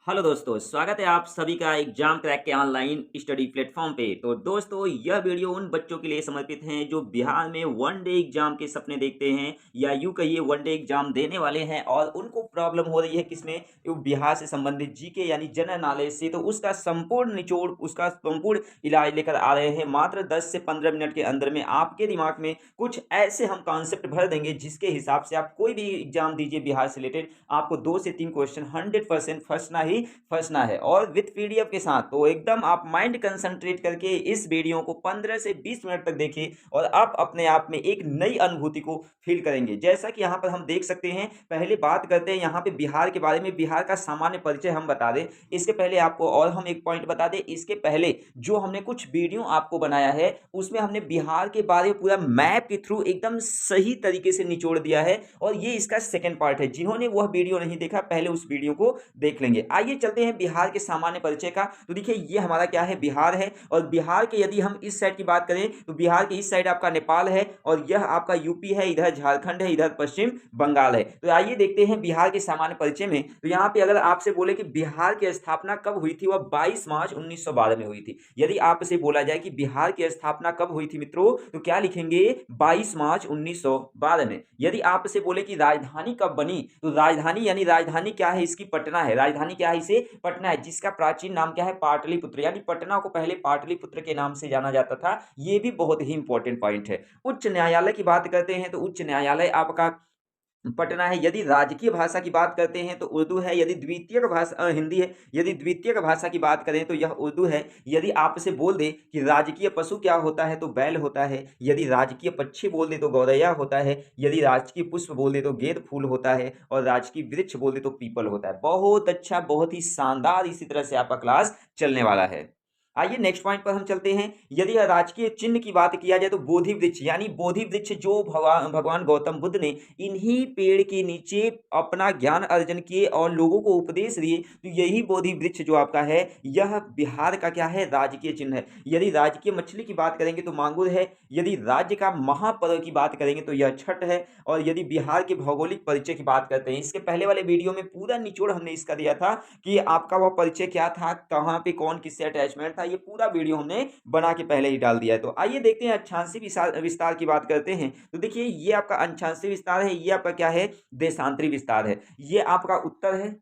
Hello दोस्तों, स्वागत है आप सभी का एग्जाम क्रैक के ऑनलाइन स्टडी प्लेटफॉर्म पे। तो दोस्तों, यह वीडियो उन बच्चों के लिए समर्पित हैं जो बिहार में वन डे एग्जाम के सपने देखते हैं या यूं कहिए वन डे एग्जाम देने वाले हैं और उनको प्रॉब्लम हो रही है किसमें, वो बिहार से संबंधित जीके यानी जनरल नॉलेज से। तो उसका संपूर्ण निचोड़, उसका संपूर्ण इलाज लेकर आ रहे हैं। मात्र 10 से 15 मिनट के अंदर में आपके दिमाग में कुछ ऐसे हम कॉन्सेप्ट भर देंगे जिसके हिसाब से आप कोई भी एग्जाम दीजिए बिहार से रिलेटेड, आपको 2 से 3 क्वेश्चन 100% फंसना ही फंसना है और विद पीडीएफ के साथ। तो एकदम आप माइंड कंसंट्रेट करके इस वीडियो को 15 से 20 मिनट तक देखिए और आप अपने आप में एक नई अनुभूति को फील करेंगे। जैसा कि यहाँ पर हम देख सकते हैं, पहले बात करते हैं यहाँ पे बिहार के बारे में। बिहार का सामान्य परिचय हम बता दें इसके पहले आपको, और हम एक पॉइंट बता दें इसके पहले, जो हमने कुछ वीडियो आपको बनाया है उसमें हमने बिहार के बारे में पूरा मैप के थ्रू एकदम सही तरीके से निचोड़ दिया है और ये इसका सेकंड पार्ट है। जिन्होंने वह वीडियो नहीं देखा पहले उस वीडियो को देख लेंगे। आइए चलते हैं बिहार के सामान्य परिचय का। तो देखिए, ये हमारा क्या है, बिहार है। और बिहार के यदि हम इस साइड की बात करें तो बिहार के इस साइड आपका नेपाल है और यह आपका यूपी है, इधर झारखंड है, इधर पश्चिम बंगाल है। तो आइए देखते हैं बिहार के सामान्य परिचय में। तो यहाँ पे अगर आपसे बोले कि बिहार की स्थापना कब हुई थी, वह 22 मार्च 1912 में हुई थी। यदि आपसे बोला जाए कि बिहार की स्थापना कब हुई थी मित्रों, तो क्या लिखेंगे, 22 मार्च 1912 में। यदि आपसे बोले कि राजधानी कब बनी, तो राजधानी यानी राजधानी क्या है इसकी, पटना है। राजधानी क्या है, इसे पटना है, जिसका प्राचीन नाम क्या है, पाटलिपुत्र। यानी पटना को पहले पाटलिपुत्र के नाम से जाना जाता था। ये भी बहुत ही इंपॉर्टेंट पॉइंट है। उच्च न्यायालय की बात करते हैं तो उच्च न्यायालय आपका पटना है। यदि राजकीय भाषा की बात करते हैं तो उर्दू है। यदि द्वितीयक भाषा हिंदी है। यदि द्वितीयक भाषा की बात करें तो यह उर्दू है। यदि आपसे बोल दे कि राजकीय पशु क्या होता है, तो बैल होता है। यदि राजकीय पक्षी बोल दे तो गौरैया होता है। यदि राजकीय पुष्प बोल दे तो गेंद फूल होता है और राजकीय वृक्ष बोल दे तो पीपल होता है। बहुत अच्छा, बहुत ही शानदार इसी तरह से आपका क्लास चलने वाला है। आइए नेक्स्ट पॉइंट पर हम चलते हैं। यदि राजकीय चिन्ह की बात किया जाए तो बोधि वृक्ष, यानी बोधि वृक्ष जो भगवान गौतम बुद्ध ने इन्हीं पेड़ के नीचे अपना ज्ञान अर्जन किए और लोगों को उपदेश दिए, तो यही बोधि वृक्ष जो आपका है, यह बिहार का क्या है, राजकीय चिन्ह है। यदि राजकीय मछली की बात करेंगे तो मांगुर है। यदि राज्य का महापर्व की बात करेंगे तो यह छठ है। और यदि बिहार के भौगोलिक परिचय की बात करते हैं, इसके पहले वाले वीडियो में पूरा निचोड़ हमने इसका दिया था कि आपका वह परिचय क्या था, कहाँ पे कौन किससे अटैचमेंट था। ये पूरा वीडियो हमने बना के पहले ही डाल दिया है। तो आइए देखते हैं अक्षांशीय विस्तार विस्तार की बात करते हैं। तो देखिए, ये आपका अक्षांशीय विस्तार है, ये आपका क्या है, देशांतरी विस्तार है। ये आपका उत्तर है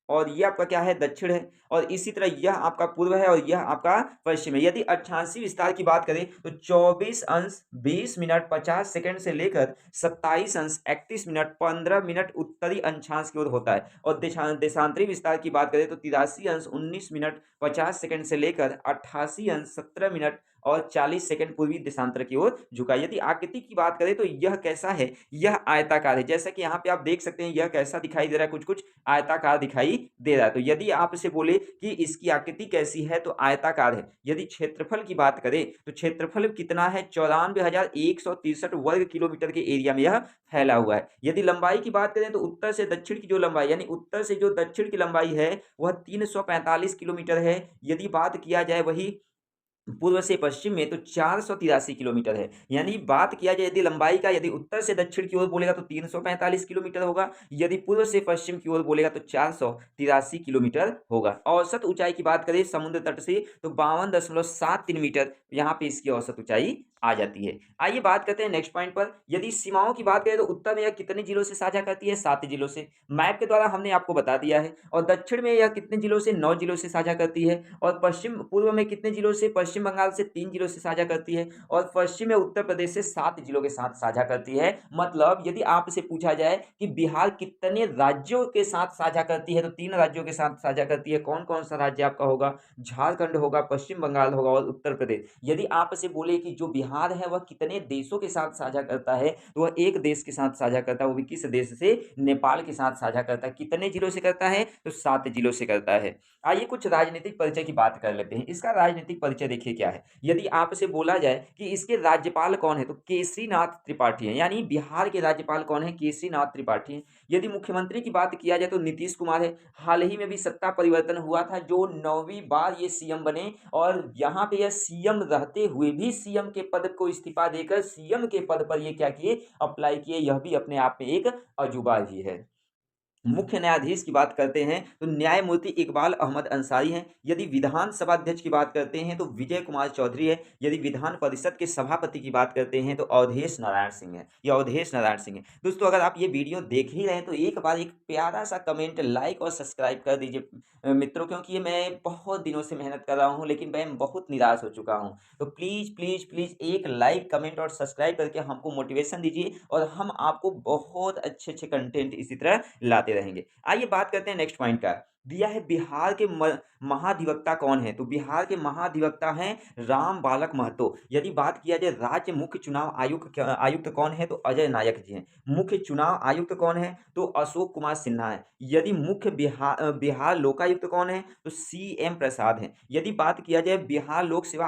और ये आपका क्या है, दक्षिण है। और इसी तरह यह आपका पूर्व है और यह आपका पश्चिम है। यदि अक्षांशीय विस्तार की बात करें तो 24 अंश 20 मिनट 50 सेकंड से लेकर 27 अंश 31 मिनट 15 मिनट उत्तरी अक्षांश की ओर होता है। और देशांतरी विस्तार की बात करें तो 83 अंश 19 मिनट 50 सेकंड से लेकर 88 अंश 17 मिनट और 40 सेकंड पूर्वी देशांतर की ओर झुका। यदि आकृति की बात करें तो यह कैसा है, यह आयताकार है। जैसा कि यहाँ पे आप देख सकते हैं, यह कैसा दिखाई दे रहा है, कुछ कुछ आयताकार दिखाई दे रहा है। तो यदि आपसे बोले कि इसकी आकृति कैसी है, तो आयताकार है। यदि क्षेत्रफल की बात करें तो क्षेत्रफल कितना है, 94,163 वर्ग किलोमीटर के एरिया में यह फैला हुआ है। यदि लंबाई की बात करें तो उत्तर से दक्षिण की जो लंबाई, यानी उत्तर से जो दक्षिण की लंबाई है, वह 345 किलोमीटर है। यदि बात किया जाए वही पूर्व से पश्चिम में, तो 483 किलोमीटर है। यानी बात किया जाए यदि लंबाई का, यदि उत्तर से दक्षिण की ओर बोलेगा तो 345 किलोमीटर होगा। यदि पूर्व से पश्चिम की ओर बोलेगा तो 483 किलोमीटर होगा। औसत ऊंचाई की बात करें समुद्र तट से तो 52.73 मीटर यहाँ पे इसकी औसत ऊंचाई आ जाती है। आइए बात करते हैं नेक्स्ट पॉइंट पर। यदि सीमाओं की बात करें तो उत्तर में यह कितने जिलों से साझा करती है, 7 जिलों से। मैप के द्वारा हमने आपको बता दिया है। और दक्षिण में यह कितने जिलों से, 9 जिलों से साझा करती है। और पश्चिम पूर्व में कितने जिलों से, पश्चिम बंगाल से 3 जिलों से साझा करती है। और पश्चिम में उत्तर प्रदेश से 7 जिलों के साथ साझा करती है। मतलब यदि आपसे पूछा जाए कि बिहार कितने राज्यों के साथ साझा करती है, तो 3 राज्यों के साथ साझा करती है। कौन कौन सा राज्य आपका होगा, झारखंड होगा, पश्चिम बंगाल होगा और उत्तर प्रदेश। यदि आपसे बोले कि जो बिहार है वह कितने देशों के साथ साझा करता है, तो वह एक देश के साथ साझा करता है। वो भी किस देश से, नेपाल के साथ साझा करता है। कितने जिलों से करता है, तो 7 जिलों से करता है। आइए कुछ राजनीतिक परिचय की बात कर लेते हैं। इसका राजनीतिक परिचय देखिए क्या है। यदि आपसे बोला जाए कि इसके राज्यपाल कौन है, तो केसरीनाथ त्रिपाठी है। यानी बिहार के राज्यपाल कौन है, केसरीनाथ त्रिपाठी है। यदि मुख्यमंत्री की बात किया जाए तो नीतीश कुमार है। हाल ही में भी सत्ता परिवर्तन हुआ था, जो 9वीं बार ये सीएम बने और यहाँ पे यह सीएम रहते हुए भी सीएम के पद को इस्तीफा देकर सीएम के पद पर ये क्या किए, अप्लाई किए। यह भी अपने आप में एक अजूबा ही है। मुख्य न्यायाधीश की बात करते हैं तो न्यायमूर्ति इकबाल अहमद अंसारी हैं। यदि विधानसभा अध्यक्ष की बात करते हैं तो विजय कुमार चौधरी है। यदि विधान परिषद के सभापति की बात करते हैं तो अवधेश नारायण सिंह है, या अवधेश नारायण सिंह है। दोस्तों, अगर आप ये वीडियो देख ही रहे हैं तो एक बार एक प्यारा सा कमेंट, लाइक और सब्सक्राइब कर दीजिए मित्रों, क्योंकि ये मैं बहुत दिनों से मेहनत कर रहा हूँ लेकिन मैं बहुत निराश हो चुका हूँ। तो प्लीज़ प्लीज़ प्लीज़ एक लाइक, कमेंट और सब्सक्राइब करके हमको मोटिवेशन दीजिए और हम आपको बहुत अच्छे अच्छे कंटेंट इसी तरह लाते रहेंगे। आइए बात करते हैं नेक्स्ट पॉइंट का। दिया है बिहार के महाधिवक्ता कौन है? तो बिहार के महाधिवक्ता हैं राम बालक महतो। यदि बात किया जाए राज्य मुख्य चुनाव आयुक्त कौन है? तो अजय नायक जी हैं। मुख्य चुनाव आयुक्त कौन है? तो अशोक कुमार सिन्हा है। यदि मुख्य बिहार लोकायुक्त कौन है? तो सीएम प्रसाद हैं। यदि बात किया जाए बिहार लोक सेवा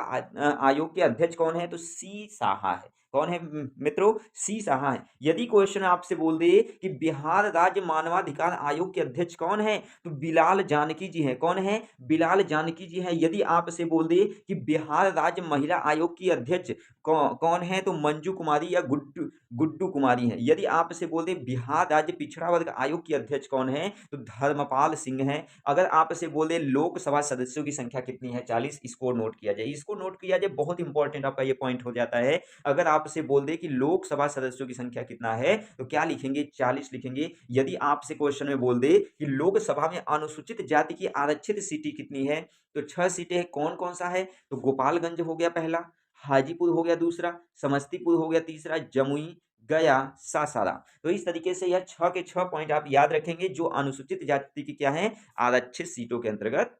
आयोग के अध्यक्ष कौन है? तो सी साहा है। कौन है मित्रों? सी साहा है। यदि क्वेश्चन आपसे बोल दे कि बिहार राज्य मानवाधिकार आयोग के अध्यक्ष कौन है? तो बिलाल जानकी जी हैं। कौन है? बिलाल जानकी जी हैं। यदि आपसे बोल दे कि बिहार राज्य महिला आयोग की अध्यक्ष कौन है? तो मंजू कुमारी या गुड्डू गुड्डू कुमारी हैं। यदि आपसे बोल दे बिहार राज्य पिछड़ा वर्ग आयोग की अध्यक्ष कौन है? तो धर्मपाल सिंह हैं। अगर आपसे बोल दे लोकसभा सदस्यों की संख्या कितनी है? 40। इसको नोट किया जाए, इसको नोट किया जाए, बहुत इंपॉर्टेंट आपका ये पॉइंट हो जाता है। अगर आपसे बोल दे कि लोकसभा सदस्यों की संख्या कितना है तो क्या लिखेंगे? 40 लिखेंगे। यदि आपसे क्वेश्चन में बोल दे कि लोकसभा में अनुसूचित जाति की आरक्षित सीटें कितनी है तो 6 सीटें। कौन कौन सा है? तो गोपालगंज हो गया पहला, हाजीपुर हो गया दूसरा, समस्तीपुर हो गया तीसरा, जमुई, गया, सासाराम। तो इस तरीके से यह 6 के 6 पॉइंट आप याद रखेंगे जो अनुसूचित जाति की क्या है? आरक्षित सीटों के अंतर्गत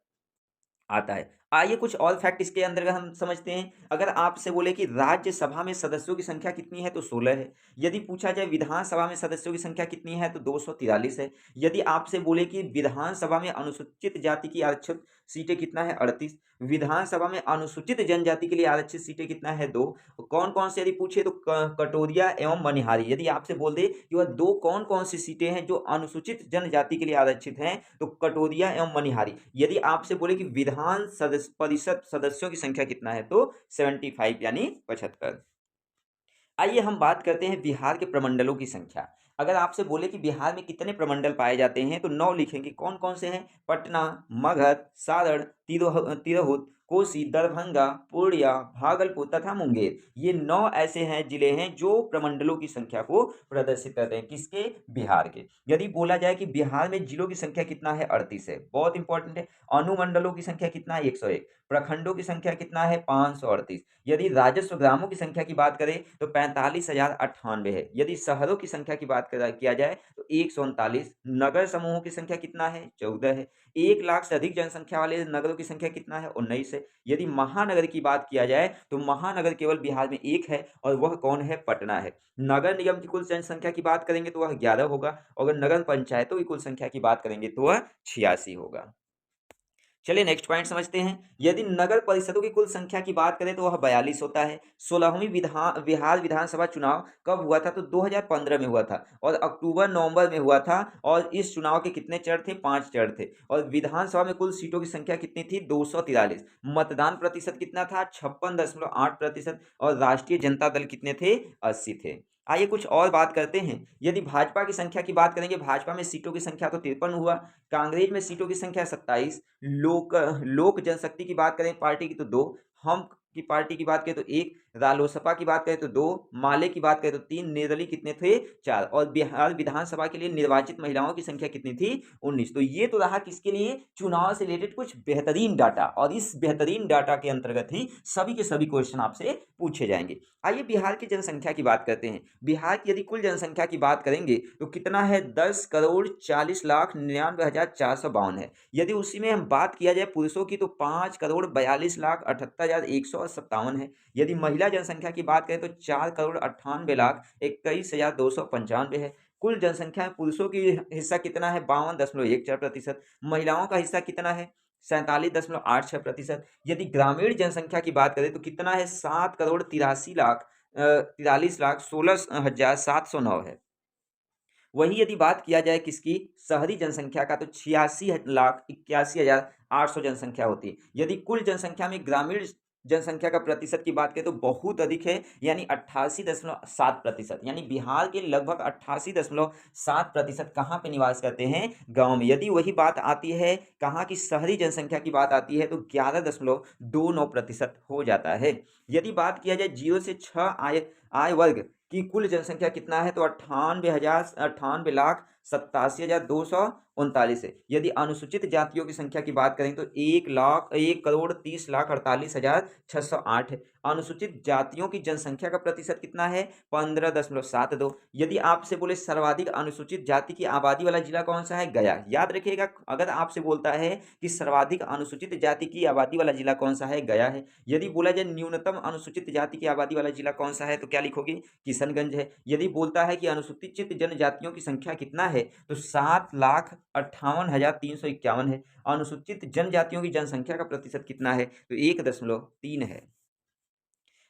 आता है। आइए कुछ और फैक्ट इसके अंतर्गत हम समझते हैं। अगर आपसे बोले कि राज्यसभा में सदस्यों की संख्या कितनी है तो 16 है। यदि पूछा जाए विधानसभा में सदस्यों की संख्या कितनी है तो 243 है। यदि आपसे बोले कि विधानसभा में अनुसूचित जाति की आरक्षित सीटें कितना है? 38। विधानसभा में अनुसूचित जनजाति के लिए आरक्षित सीटें कितना है? 2। कौन-कौन से यदि पूछे तो कटोरिया एवं मनिहारी। यदि आपसे बोल दे कि वह 2 कौन-कौन सी सीटें हैं जो अनुसूचित जनजाति के लिए आरक्षित हैं तो कटोरिया एवं मनिहारी। यदि आपसे बोले कि विधान परिषद सदस्यों की संख्या कितना है तो 75 यानी 75। आइए हम बात करते हैं बिहार के प्रमंडलों की संख्या। अगर आपसे बोले कि बिहार में कितने प्रमंडल पाए जाते हैं तो 9 लिखेंगे। कौन-कौन से हैं? पटना, मगध, सारण, तिरहुत, कोसी, दरभंगा, पूर्णिया, भागलपुर तथा मुंगेर। ये 9 ऐसे हैं जिले हैं जो प्रमंडलों की संख्या को प्रदर्शित करते हैं। किसके? बिहार के। यदि बोला जाए कि बिहार में जिलों की संख्या कितना है? 38 है। बहुत इंपॉर्टेंट है। अनुमंडलों की संख्या कितना है? 101। प्रखंडों की संख्या कितना है? 538। यदि राजस्व ग्रामों की संख्या की बात करें तो 45,098 है। यदि शहरों की संख्या की बात किया जाए तो 139। नगर समूहों की संख्या कितना है? 14 है। 1 लाख से अधिक जनसंख्या वाले नगरों की संख्या कितना है? 19 है। यदि महानगर की बात किया जाए तो महानगर केवल बिहार में एक है और वह कौन है? पटना है। नगर निगम की कुल जनसंख्या की बात करेंगे तो वह 11 होगा और अगर नगर पंचायतों की कुल संख्या की बात करेंगे तो वह 86 होगा। चलिए नेक्स्ट पॉइंट समझते हैं। यदि नगर परिषदों की कुल संख्या की बात करें तो वह 42 होता है। 16वीं बिहार विधानसभा चुनाव कब हुआ था? तो 2015 में हुआ था और अक्टूबर-नवंबर में हुआ था और इस चुनाव के कितने चरण थे? 5 चरण थे और विधानसभा में कुल सीटों की संख्या कितनी थी? 243। मतदान प्रतिशत कितना था? 56.8% और राष्ट्रीय जनता दल कितने थे? 80 थे। आइए कुछ और बात करते हैं। यदि भाजपा की संख्या की बात करेंगे, भाजपा में सीटों की संख्या तो 53 हुआ, कांग्रेस में सीटों की संख्या 27, लोक जनशक्ति की बात करें पार्टी की तो 2, हम की पार्टी की बात करें तो 1, रालोसपा की बात करें तो 2, माले की बात करें तो 3, निर्दलीय कितने थे? 4 और बिहार विधानसभा के लिए निर्वाचित महिलाओं की संख्या कितनी थी? 19। तो ये तो रहा किसके लिए? चुनाव से रिलेटेड कुछ बेहतरीन डाटा और इस बेहतरीन डाटा के अंतर्गत ही सभी के सभी क्वेश्चन आपसे पूछे जाएंगे। आइए बिहार की जनसंख्या की बात करते हैं। बिहार की यदि कुल जनसंख्या की बात करेंगे तो कितना है? 10,40,99,452 है। यदि उसी में हम बात किया जाए पुरुषों की तो 5,42,78,157 है। यदि महिला जनसंख्या की बात करें तो 4,98,21,295 है। कुल जनसंख्या में पुरुषों की हिस्सा कितना है? 52.14%। महिलाओं का हिस्सा कितना है? 47.86%। यदि ग्रामीण जनसंख्या की बात करें तो कितना है? 7,43,16,16,709 है। वहीं यदि बात किया जाए किसकी? शहरी जनसंख्या का तो 86,81,800 जनसंख्या होती है। यदि कुल जनसंख्या में ग्रामीण जनसंख्या का प्रतिशत की बात करें तो बहुत अधिक है, यानी 88.7%। यानी बिहार के लगभग 88.7% कहाँ पे निवास करते हैं? गांव में। यदि वही बात आती है कहाँ की शहरी जनसंख्या की बात आती है तो 11.29% हो जाता है। यदि बात किया जाए 0 से 6 आय वर्ग की कुल जनसंख्या कितना है तो 98,87,239 है। यदि अनुसूचित जातियों की संख्या की बात करें तो 1,30,38,608 है। अनुसूचित जातियों की जनसंख्या का प्रतिशत कितना है? 15.72। यदि आपसे बोले सर्वाधिक अनुसूचित जाति की आबादी वाला जिला कौन सा है? गया। याद रखिएगा, अगर आपसे बोलता है कि सर्वाधिक अनुसूचित जाति की आबादी वाला जिला कौन सा है? गया है। यदि बोला जाए न्यूनतम अनुसूचित जाति की आबादी वाला जिला कौन सा है तो क्या लिखोगे? किशनगंज है। यदि बोलता है कि अनुसूचित जनजातियों की संख्या कितना है तो 7,58,351 है। अनुसूचित जनजातियों की जनसंख्या का प्रतिशत कितना है तो 1.3 है।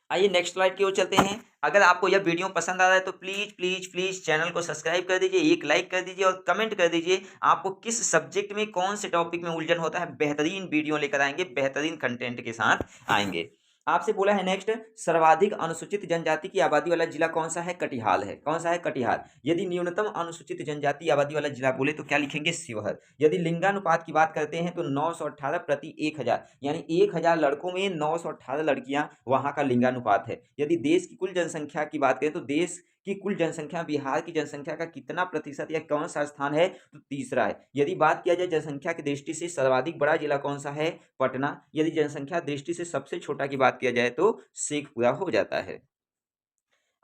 आइए नेक्स्ट स्लाइड की ओर चलते हैं। अगर आपको यह वीडियो पसंद आ रहा है तो प्लीज प्लीज प्लीज चैनल को सब्सक्राइब कर दीजिए, एक लाइक कर दीजिए और कमेंट कर दीजिए आपको किस सब्जेक्ट में कौन से टॉपिक में उलझन होता है। बेहतरीन वीडियो लेकर आएंगे, बेहतरीन कंटेंट के साथ आएंगे। आपसे बोला है नेक्स्ट, सर्वाधिक अनुसूचित जनजाति की आबादी वाला जिला कौन सा है? कटिहार है। कौन सा है? कटिहार। यदि न्यूनतम अनुसूचित जनजाति आबादी वाला जिला बोले तो क्या लिखेंगे? शिवहर। यदि लिंगानुपात की बात करते हैं तो 918 प्रति 1000, यानी 1000 लड़कों में 918 लड़कियां वहां का लिंगानुपात है। यदि देश की कुल जनसंख्या की बात करें तो देश की कुल जनसंख्या बिहार की जनसंख्या का कितना प्रतिशत या कौन सा स्थान है तो तीसरा है। यदि बात किया जाए जनसंख्या की दृष्टि से सर्वाधिक बड़ा जिला कौन सा है? पटना। यदि जनसंख्या दृष्टि से सबसे छोटा की बात किया जाए तो शेखपुरा हो जाता है।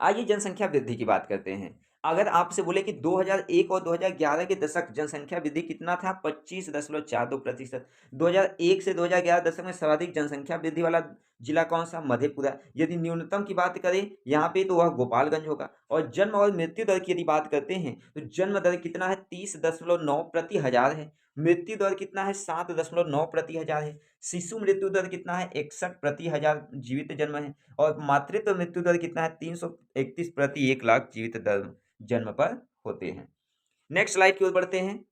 आइए जनसंख्या वृद्धि की बात करते हैं। अगर आपसे बोले कि 2001 और 2011 के दशक जनसंख्या वृद्धि कितना था? 25.42%। 2001 से 2011 दशक में सर्वाधिक जनसंख्या वृद्धि वाला जिला कौन सा? मधेपुरा। यदि न्यूनतम की बात करें यहाँ पे तो वह गोपालगंज होगा। और जन्म और मृत्यु दर की यदि बात करते हैं तो जन्म दर कितना है? 30.9 प्रति हजार है। मृत्यु दर कितना है? 7.9 प्रति हजार है। शिशु मृत्यु दर कितना है? 61 प्रति हजार जीवित जन्म है। और मातृत्व मृत्यु दर कितना है? 331 प्रति 1 लाख जीवित दर जन्म पर होते हैं। नेक्स्ट स्लाइड की ओर बढ़ते हैं।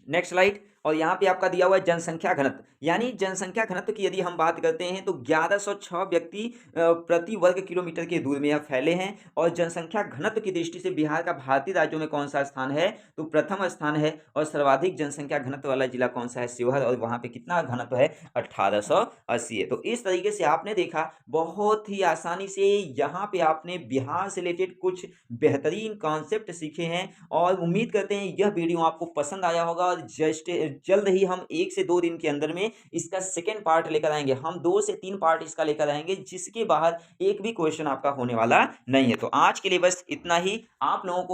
नेक्स्ट स्लाइड, और यहाँ पे आपका दिया हुआ है जनसंख्या घनत्व। यानी जनसंख्या घनत्व की यदि हम बात करते हैं तो 1106 व्यक्ति प्रति वर्ग किलोमीटर के दूर में यह फैले हैं। और जनसंख्या घनत्व की दृष्टि से बिहार का भारतीय राज्यों में कौन सा स्थान है तो प्रथम स्थान है। और सर्वाधिक जनसंख्या घनत्व वाला जिला कौन सा है? शिवहर। और वहां पे कितना घनत्व है? 1880 है। तो इस तरीके से आपने देखा बहुत ही आसानी से यहाँ पे आपने बिहार से रिलेटेड कुछ बेहतरीन कॉन्सेप्ट सीखे हैं। और उम्मीद करते हैं यह वीडियो आपको पसंद आया होगा। और जल्द ही हम 1 से 2 दिन के अंदर में इसका सेकेंड पार्ट लेकर आएंगे। हम 2 से 3 पार्ट इसका लेकर आएंगे जिसके बाहर एक भी क्वेश्चन आपका होने वाला नहीं है। तो आज के लिए बस इतना ही। आप लोगों को